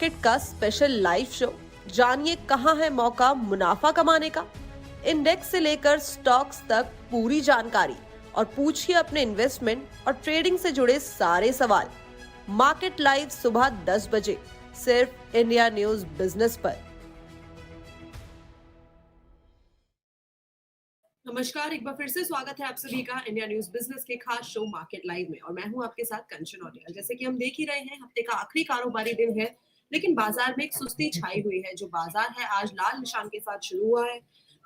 Market का special live show. जानिए कहां है मौका मुनाफा कमाने का। इंडेक्स से लेकर स्टॉक्स तक पूरी जानकारी और पूछिए अपने इन्वेस्टमेंट और ट्रेडिंग से जुड़े सारे सवाल। मार्केट लाइव सुबह 10 बजे सिर्फ इंडिया न्यूज बिजनेस पर। नमस्कार, एक बार फिर से स्वागत है आप सभी का इंडिया न्यूज बिजनेस के खास शो मार्केट लाइव में और मैं हूं आपके साथ कंचन औटिया। जैसे कि हम देख ही रहे हैं, हफ्ते का आखिरी कारोबारी दिन है, लेकिन बाजार में एक सुस्ती छाई हुई है। जो बाजार है आज लाल निशान के साथ शुरू हुआ है।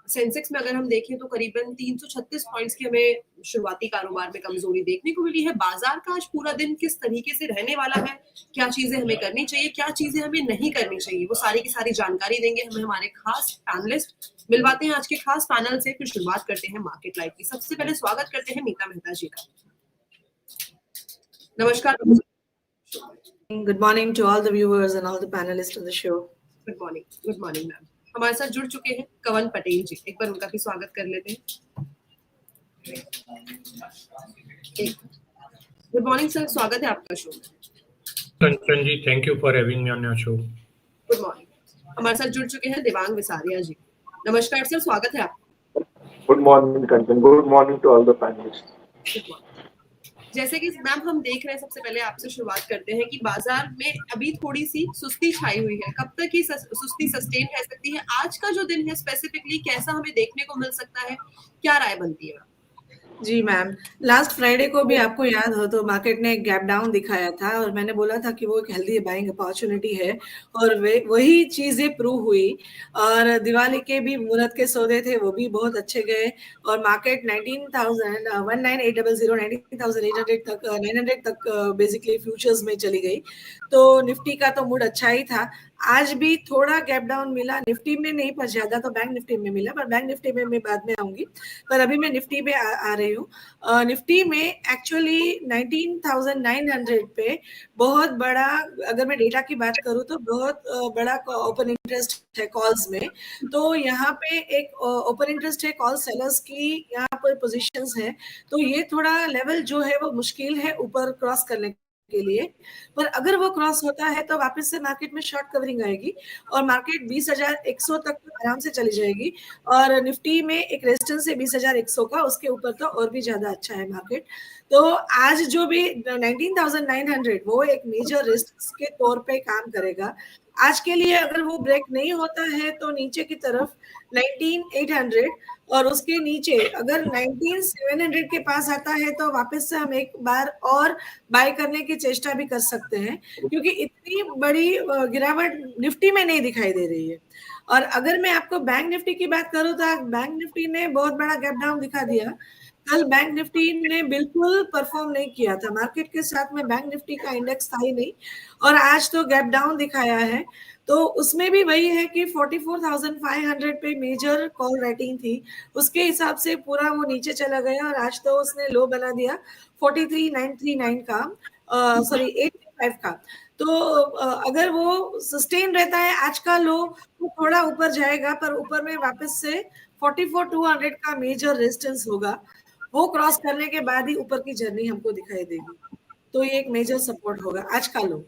सेंसेक्स में अगर हम देखें तो करीबन 336 पॉइंट्स की हमें शुरुआती कारोबार में कमजोरी देखने को मिली है। बाजार का आज पूरा दिन किस तरीके से रहने वाला है, क्या चीजें हमें करनी चाहिए, क्या चीजें हमें नहीं करनी चाहिए, वो सारी की सारी जानकारी देंगे हमें हमारे खास पैनलिस्ट। मिलवाते हैं आज के खास पैनल से, फिर शुरुआत करते हैं मार्केट लाइव की। सबसे पहले स्वागत करते हैं नीता मेहता जी का। नमस्कार। Good morning to all the viewers and all the panelists of the show. Good morning ma'am. हमारे साथ जुड़ चुके हैं कवन पटेल जी, एक बार उनका भी स्वागत कर लेते हैं। गुड मॉर्निंग सर, स्वागत है आपका शो में। Kanchan ji, thank you for having me on your show. Good morning. हमारे साथ जुड़ चुके हैं देवांग विसारिया जी। नमस्कार सर, स्वागत है आपका। Good morning Kanchan, good morning to all the panelist. जैसे कि मैम हम देख रहे हैं, सबसे पहले आपसे शुरुआत करते हैं कि बाजार में अभी थोड़ी सी सुस्ती छाई हुई है। कब तक ये सुस्ती सस्टेन रह सकती है? आज का जो दिन है स्पेसिफिकली कैसा हमें देखने को मिल सकता है, क्या राय बनती है? जी मैम, लास्ट फ्राइडे को भी आपको याद हो तो मार्केट ने एक गैप डाउन दिखाया था और मैंने बोला था कि वो एक हेल्दी बाइंग अपॉर्चुनिटी है और वही चीजें प्रूव हुई। और दिवाली के भी मुहूर्त के सौदे थे, वो भी बहुत अच्छे गए और मार्केट 19,800 तक बेसिकली फ्यूचर्स में चली गई। तो निफ्टी का तो मूड अच्छा ही था। आज भी थोड़ा गैप डाउन मिला, निफ्टी में नहीं पर ज्यादा तो बैंक निफ्टी में मिला, पर बैंक निफ्टी में मैं बाद में आऊंगी। पर अभी मैं निफ्टी पे आ रही हूँ। निफ्टी में एक्चुअली 19,900 पे बहुत बड़ा, अगर मैं डेटा की बात करूँ तो बहुत बड़ा ओपन इंटरेस्ट है कॉल्स में। तो यहाँ पे एक ओपन इंटरेस्ट है कॉल सेलर्स की, यहाँ पर पोजीशंस है। तो ये थोड़ा लेवल जो है वो मुश्किल है ऊपर क्रॉस करने के लिए, पर अगर वो क्रॉस होता है तो वापस से मार्केट में शॉर्ट कवरिंग आएगी और मार्केट 20,100 तक आराम से चली जाएगी। और निफ्टी में एक रेजिस्टेंस है 20,100 का, उसके ऊपर तो और भी ज्यादा अच्छा है मार्केट। तो आज जो भी 19,900 वो एक मेजर रेजिस्टेंस के तौर पे काम करेगा आज के लिए। अगर वो ब्रेक नहीं होता है तो नीचे की तरफ 19,800 और उसके नीचे अगर 19,700 के पास आता है तो वापस से हम एक बार और बाय करने की चेष्टा भी कर सकते हैं, क्योंकि इतनी बड़ी गिरावट निफ्टी में नहीं दिखाई दे रही है। और अगर मैं आपको बैंक निफ्टी की बात करूं तो बैंक निफ्टी ने बहुत बड़ा गैप डाउन दिखा दिया। कल बैंक निफ्टी ने बिल्कुल परफॉर्म नहीं किया था, मार्केट के साथ में बैंक निफ्टी का इंडेक्स था ही नहीं और आज तो गैप डाउन दिखाया है। तो उसमें भी वही है कि 44,500 पे मेजर कॉल रेटिंग थी, उसके हिसाब से पूरा वो नीचे चला गया और आज तो उसने लो बना दिया 43,939 का, सॉरी 85 का। तो अगर वो सस्टेन रहता है आज का लो तो थोड़ा ऊपर जाएगा, पर ऊपर में वापस से 44,200 का मेजर रेजिस्टेंस होगा। वो क्रॉस करने के बाद ही ऊपर की जर्नी हमको दिखाई देगी, तो ये एक मेजर सपोर्ट होगा आज का लो।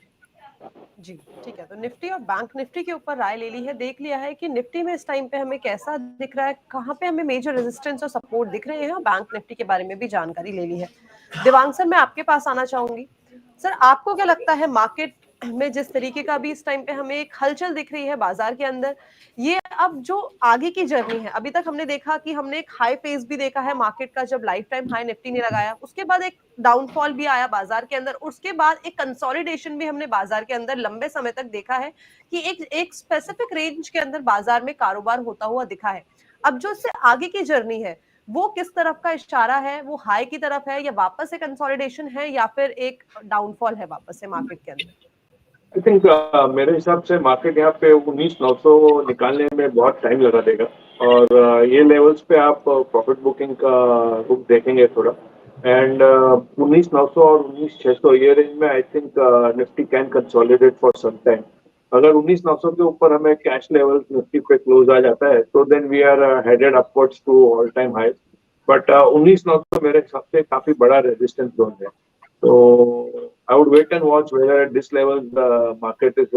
जी ठीक है, तो निफ्टी और बैंक निफ्टी के ऊपर राय ले ली है, देख लिया है कि निफ्टी में इस टाइम पे हमें कैसा दिख रहा है, कहाँ पे हमें मेजर रेजिस्टेंस और सपोर्ट दिख रहे हैं, और बैंक निफ्टी के बारे में भी जानकारी ले ली है। दिवांग सर, मैं आपके पास आना चाहूंगी। सर, आपको क्या लगता है मार्केट में जिस तरीके का भी इस टाइम पे हमें एक हलचल दिख रही है बाजार के अंदर, ये अब जो आगे की जर्नी है, अभी तक हमने देखा कि हमने एक हाई फेज भी देखा है मार्केट का जब लाइफ टाइम हाई निफ्टी ने लगाया, उसके बाद एक डाउनफॉल भी आया बाजार के अंदर, उसके बाद एक कंसोलिडेशन भी हमने बाजार के अंदर लंबे समय तक देखा है कि एक स्पेसिफिक रेंज के अंदर बाजार में कारोबार होता हुआ दिखा है। अब जो इससे आगे की जर्नी है वो किस तरफ का इशारा है? वो हाई की तरफ है या वापस से कंसोलिडेशन है या फिर एक डाउनफॉल है वापस से मार्केट के अंदर? आई थिंक मेरे हिसाब से मार्केट यहाँ पे 19,900 निकालने में बहुत टाइम लगा देगा और ये लेवल्स पे आप प्रॉफिट बुकिंग का रुख देखेंगे थोड़ा। एंड 19,900 और 19,600 ये रेंज में I think Nifty can consolidate for some time. अगर 19,900 के ऊपर हमें कैश लेवल निफ्टी पे क्लोज आ जाता है तो then we are headed upwards to all time high. But 19,900 मेरे हिसाब से काफी बड़ा रेजिस्टेंस जोन है। तो I would wait and watch whether at this level the market is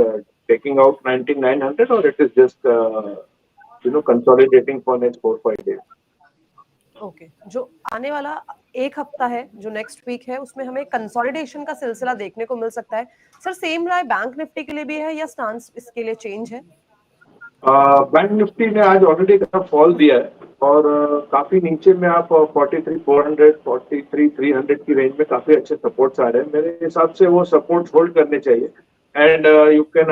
taking out 19,900 or it is just consolidating for next 4-5 days. Okay जो आने वाला एक हफ्ता है, जो नेक्स्ट वीक है, उसमें हमें कंसोलिडेशन का सिलसिला देखने को मिल सकता है। सर सेम राय बैंक निफ्टी के लिए भी है या स्टांस इसके लिए चेंज है? बैंक निफ्टी ने आज ऑलरेडी फॉल दिया है और काफी नीचे में आप 43,400 43,300 की रेंज में काफी अच्छे सपोर्ट्स आ रहे हैं। मेरे हिसाब से वो सपोर्ट्स होल्ड करने चाहिए and you can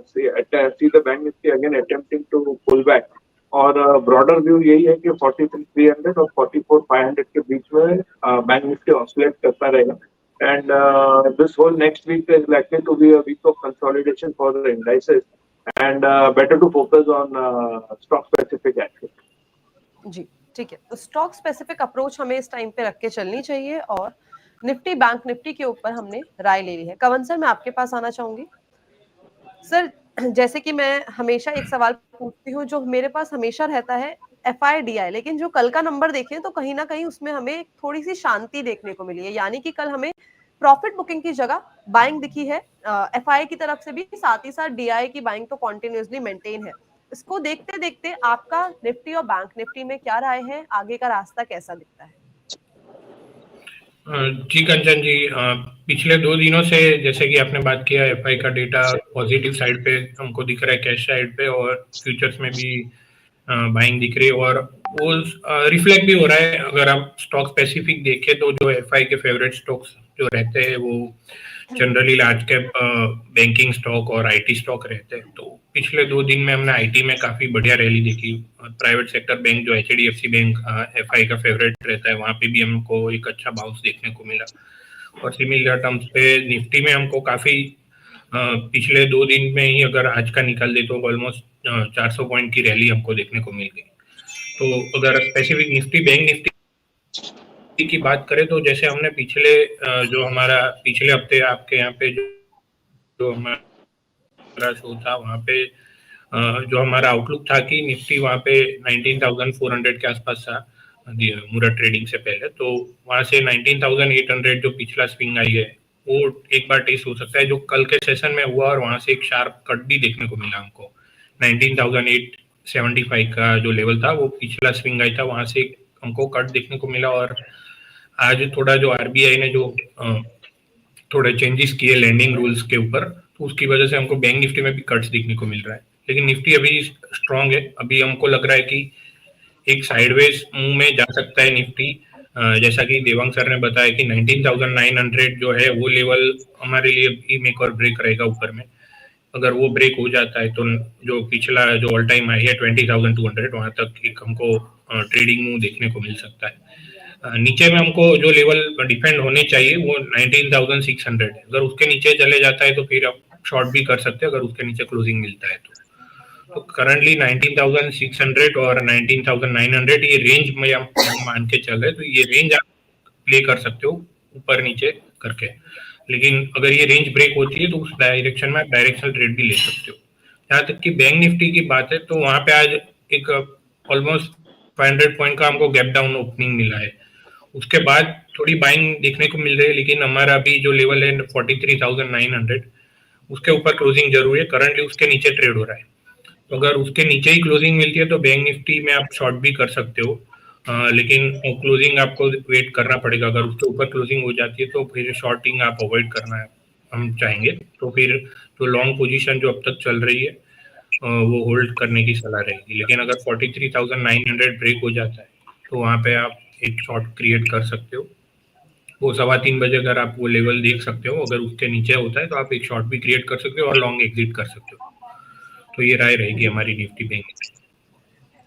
see the Bank Nifty again attempting to pull back और ब्रॉडर व्यू यही है कि 43,300 और 44,500 के बीच में बैंक निफ्टी ऑसिलेट करता रहेगा and this whole next week is likely to be a week of consolidation for the indices and better to focus on stock specific action. जी ठीक है, तो स्टॉक स्पेसिफिक अप्रोच हमें इस टाइम पे रख के चलनी चाहिए और निफ्टी बैंक निफ्टी के ऊपर हमने राय ले ली है। कवन सर मैं आपके पास आना चाहूंगी। सर जैसे कि मैं हमेशा एक सवाल पूछती हूँ जो मेरे पास हमेशा रहता है FIDI, लेकिन जो कल का नंबर देखें तो कहीं ना कहीं उसमें हमें थोड़ी सी शांति देखने को मिली है, यानी कि कल हमें प्रॉफिट बुकिंग की जगह बाइंग दिखी है FI की तरफ से भी, साथ ही साथ DI की बाइंग तो कंटिन्यूअसली मेंटेन है। इसको देखते देखते आपका निफ्टी और बैंक निफ्टी में क्या राय है, आगे का रास्ता कैसा दिखता है? जी कंचन जी, पिछले 2 दिनों से जैसे कि आपने बात किया FI का डेटा पॉजिटिव साइड पे हमको दिख रहा है, कैश साइड पे, और फ्यूचर्स में भी बाइंग दिख रही है और वो रिफ्लेक्ट भी हो रहा है। अगर आप स्टॉक स्पेसिफिक देखें तो जो FI के फेवरेट स्टॉक्स जो रहते हैं वो generally large cap banking stock और IT स्टॉक रहते हैं। तो पिछले 2 दिन में हमने IT में काफी बढ़िया रैली देखी। प्राइवेट सेक्टर बैंक जो HDFC बैंक FI का फेवरेट रहता है, वहां पे भी हमको एक अच्छा बाउंस देखने को मिला और सिमिलर टर्म्स पे निफ्टी में हमको काफी पिछले 2 दिन में ही अगर आज का निकाल दे तो ऑलमोस्ट 400 पॉइंट की रैली हमको देखने को मिल गई। तो अगर स्पेसिफिक निफ्टी बैंक निफ्टी की बात करें तो जैसे हमने पिछले जो हमारा पिछले हफ्ते आपके यहाँ पे जो हमारा शो था वहाँ पे जो हमारा आउटलुक था कि निफ्टी वहाँ पे 19,400 के आसपास था मुहूर्त ट्रेडिंग से पहले, तो वहाँ से 19,800 जो पिछला स्विंग आई है वो एक बार टेस्ट हो सकता है जो कल के सेशन में हुआ, और वहाँ से एक शार्प कट भी देखने को मिला हमको। 19,875 का जो लेवल था वो पिछला स्विंग आई था, वहाँ से हमको कट देखने को मिला। और आज थोड़ा जो RBI ने जो थोड़े चेंजेस किए लैंडिंग रूल्स के ऊपर, तो उसकी वजह से हमको बैंक निफ्टी में भी कट्स देखने को मिल रहा है, लेकिन निफ्टी अभी स्ट्रांग है। अभी हमको लग रहा है कि एक साइडवेज मूव में जा सकता है निफ्टी। जैसा कि देवांग सर ने बताया कि 19,900 जो है वो लेवल हमारे लिए भी मेक और ब्रेक रहेगा ऊपर में। अगर वो ब्रेक हो जाता है तो जो पिछला जो ऑल टाइम हाई है 20,200 वहां तक एक हमको ट्रेडिंग मूव देखने को मिल सकता है। नीचे में हमको जो लेवल डिफेंड होने चाहिए वो 19,600 है। अगर उसके नीचे चले जाता है तो फिर आप शॉर्ट भी कर सकते हैं अगर उसके नीचे क्लोजिंग मिलता है तो करंटली 19,600 और 19,900 ये रेंज में हम मान के चल रहे, तो ये रेंज आप प्ले कर सकते हो ऊपर नीचे करके। लेकिन अगर ये रेंज ब्रेक होती है तो उस डायरेक्शन में आप डायरेक्शनल ट्रेड भी ले सकते हो। यहाँ तक कि बैंक निफ्टी की बात है तो वहां पे आज एक ऑलमोस्ट 500 पॉइंट का हमको गैप डाउन ओपनिंग मिला है। उसके बाद थोड़ी बाइंग देखने को मिल रही है, लेकिन हमारा अभी जो लेवल है 43,900 उसके ऊपर क्लोजिंग जरूरी है। करंटली उसके नीचे ट्रेड हो रहा है, तो अगर उसके नीचे ही क्लोजिंग मिलती है तो बैंक निफ्टी में आप शॉर्ट भी कर सकते हो, लेकिन क्लोजिंग आपको वेट करना पड़ेगा। अगर उसके ऊपर क्लोजिंग हो जाती है तो फिर शॉर्टिंग आप अवॉइड करना है हम चाहेंगे। तो फिर तो लॉन्ग पोजीशन जो अब तक चल रही है वो होल्ड करने की सलाह रहेगी। लेकिन अगर 43,900 ब्रेक हो जाता है तो वहाँ पे आप एक शॉर्ट क्रिएट कर सकते हो। वो 3:15 बजे अगर आप वो लेवल देख सकते हो, अगर उसके नीचे होता है तो आप एक शॉर्ट भी क्रिएट कर सकते हो और लॉन्ग एग्जिट कर सकते हो। तो ये राय रहेगी हमारी निफ्टी बैंक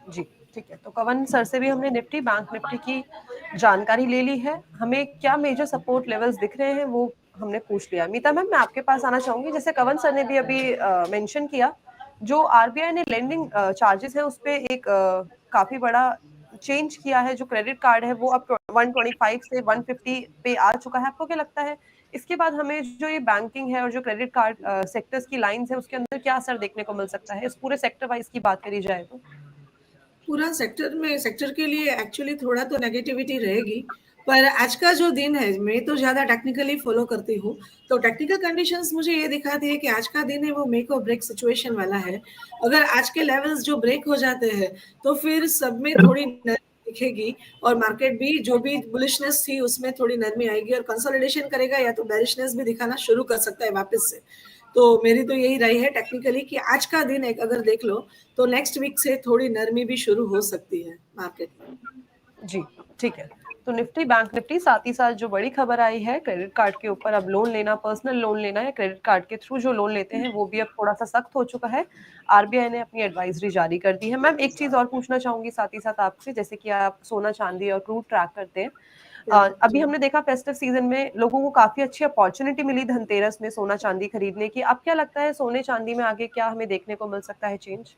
जी ठीक है, तो कवन सर से भी हमने निफ्टी बैंक निफ्टी की जानकारी ले ली है। हमें क्या मेजर सपोर्ट लेवल्स दिख रहे हैं वो हमने पूछ लिया। मीता मैम मैं आपके पास आना चाहूंगी। जैसे कवन सर ने भी अभी मेंशन किया, जो RBI ने लेंडिंग चार्जेस है उस पे एक काफी बड़ा चेंज किया है। जो क्रेडिट कार्ड है वो अब 125 से 150 पे आ चुका है। आपको क्या लगता है इसके बाद हमें जो ये बैंकिंग है और जो क्रेडिट कार्ड सेक्टर्स की लाइंस है उसके अंदर क्या असर देखने को मिल सकता है? इस पूरे सेक्टर वाइज की बात करी जाए तो पूरा सेक्टर के लिए एक्चुअली थोड़ा तो नेगेटिविटी रहेगी। पर आज का जो दिन है, मैं तो ज़्यादा टेक्निकली फॉलो करती हूँ, तो टेक्निकल कंडीशंस मुझे ये दिखाती है कि आज का दिन है वो मेक और ब्रेक सिचुएशन वाला है। अगर आज के लेवल्स जो ब्रेक हो जाते हैं, तो फिर सब में थोड़ी नरमी दिखेगी और मार्केट भी जो भी बुलिशनेस थी उसमें थोड़ी नरमी आएगी और कंसोलिडेशन करेगा या तो बेरिशनेस भी दिखाना शुरू कर सकता है वापस से। तो मेरी तो यही राय है टेक्निकली कि आज का दिन एक अगर देख लो, तो नेक्स्ट वीक से थोड़ी नरमी भी शुरू हो सकती है मार्केट में। जी, ठीक है। तो निफ्टी, बैंक निफ्टी, साथ ही साथ जो बड़ी खबर आई है क्रेडिट कार्ड के ऊपर, अब लोन लेना, पर्सनल लोन लेना है क्रेडिट कार्ड के थ्रू जो लोन लेते हैं वो भी अब थोड़ा-सा सख्त हो चुका है। आरबीआई ने अपनी एडवाइजरी जारी कर दी है। मैम एक चीज़ और पूछना चाहूँगी साथ ही साथ आपसे, जैसे कि आप सोना, चांदी और क्रूड ट्रैक करते हैं। अभी जी। हमने देखा फेस्टिव सीजन में लोगों को काफ़ी अच्छी अपॉर्च्युनिटी मिली धनतेरस में सोना, चांदी खरीदने की। अब क्या लगता है सोने, चांदी में आगे क्या हमें देखने को मिल सकता है चेंज?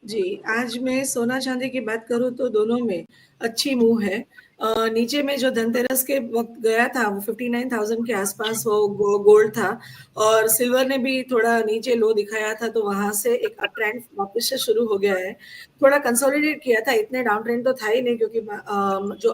जी, आज मैं सोना-चांदी की बात करूँ तो दोनों में अच्छी मूव है। नीचे में जो धनतेरस के वक़्त गया था वो 59,000 के आस-पास वो गोल्ड था और सिल्वर ने भी थोड़ा नीचे लो दिखाया था, तो वहाँ से एक अप ट्रेंड वापस से शुरू हो गया है। थोड़ा कंसोलिडेट किया था, इतने डाउन ट्रेंड तो था ही नहीं क्योंकि जो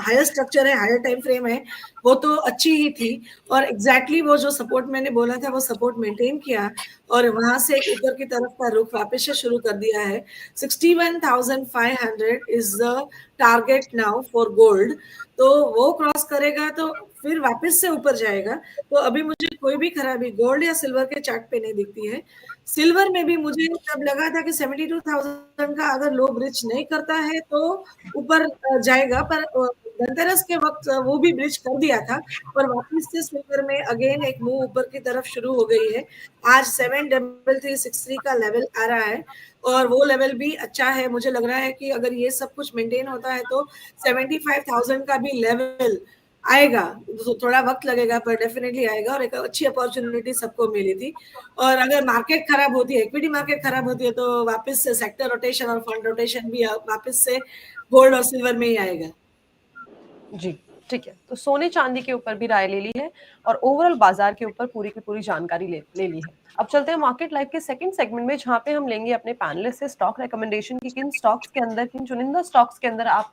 हायर स्ट्रक्चर है, हायर टाइम फ्रेम है, वो तो अच्छी ही थी और एग्ज़ैक्टली वो जो सपोर्ट मैंने बोला था, वो सपोर्ट मेंटेन किया और वहाँ से एक ऊपर की तरफ का रुख वापस से शुरू कर दिया है। 61,500 is the target now for gold. तो वो क्रॉस करेगा तो फिर वापस से ऊपर जाएगा। तो अभी मुझे कोई भी खराबी गोल्ड या सिल्वर के चार्ट पे नहीं दिखती है। सिल्वर में भी मुझे तब लगा था कि 72,000 का अगर लो ब्रिज नहीं करता है तो ऊपर जाएगा पर धनतेरस के वक़्त वो भी ब्रिज कर दिया था और वापस से सिल्वर में अगेन एक मूव ऊपर की तरफ शुरू हो गई है। आज 73363 का लेवल आ रहा है और वो लेवल भी अच्छा है। मुझे लग रहा है कि अगर ये सब कुछ मेंटेन होता है तो 75,000 का भी लेवल आएगा। तो थोड़ा वक़्त लगेगा पर डेफ़िनिटली आएगा और एक अच्छी अपॉर्च्युनिटी सबको मिली थी। और अगर मार्केट खराब होती है, इक्विटी मार्केट खराब होती है तो वापस से सेक्टर रोटेशन और फंड रोटेशन भी वापस से गोल्ड और सिल्वर में ही आएगा। जी, ठीक है। तो सोने-चांदी के ऊपर भी राय ले ली है और ओवरऑल बाज़ार के ऊपर पूरी की पूरी जानकारी ले ले ली है। अब चलते हैं मार्केट लाइव के सेकंड सेगमेंट में, जहाँ पे हम लेंगे अपने पैनलिस्ट से स्टॉक रिकमेंडेशन कि किन स्टॉक्स के अंदर, किन चुनिंदा स्टॉक्स के अंदर आप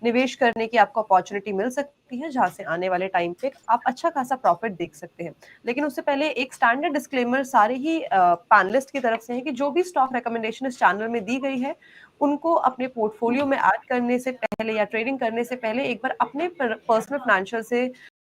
निवेश करने की आपको अपॉर्च्युनिटी मिल सकती है, जहाँ से आने वाले टाइम पे आप अच्छा खासा प्रॉफिट देख सकते हैं। लेकिन उससे पहले एक स्टैंडर्ड डिस्क्लेमर सारे ही पैनलिस्ट की तरफ से है कि जो भी स्टॉक रिकमेंडेशन इस चैनल में दी गई है, उनको अपने पोर्टफोलियो में ऐड करने से पहले या ट्रेडिंग करने से पहले एक बार अपने पर्सनल फाइनेंशियल से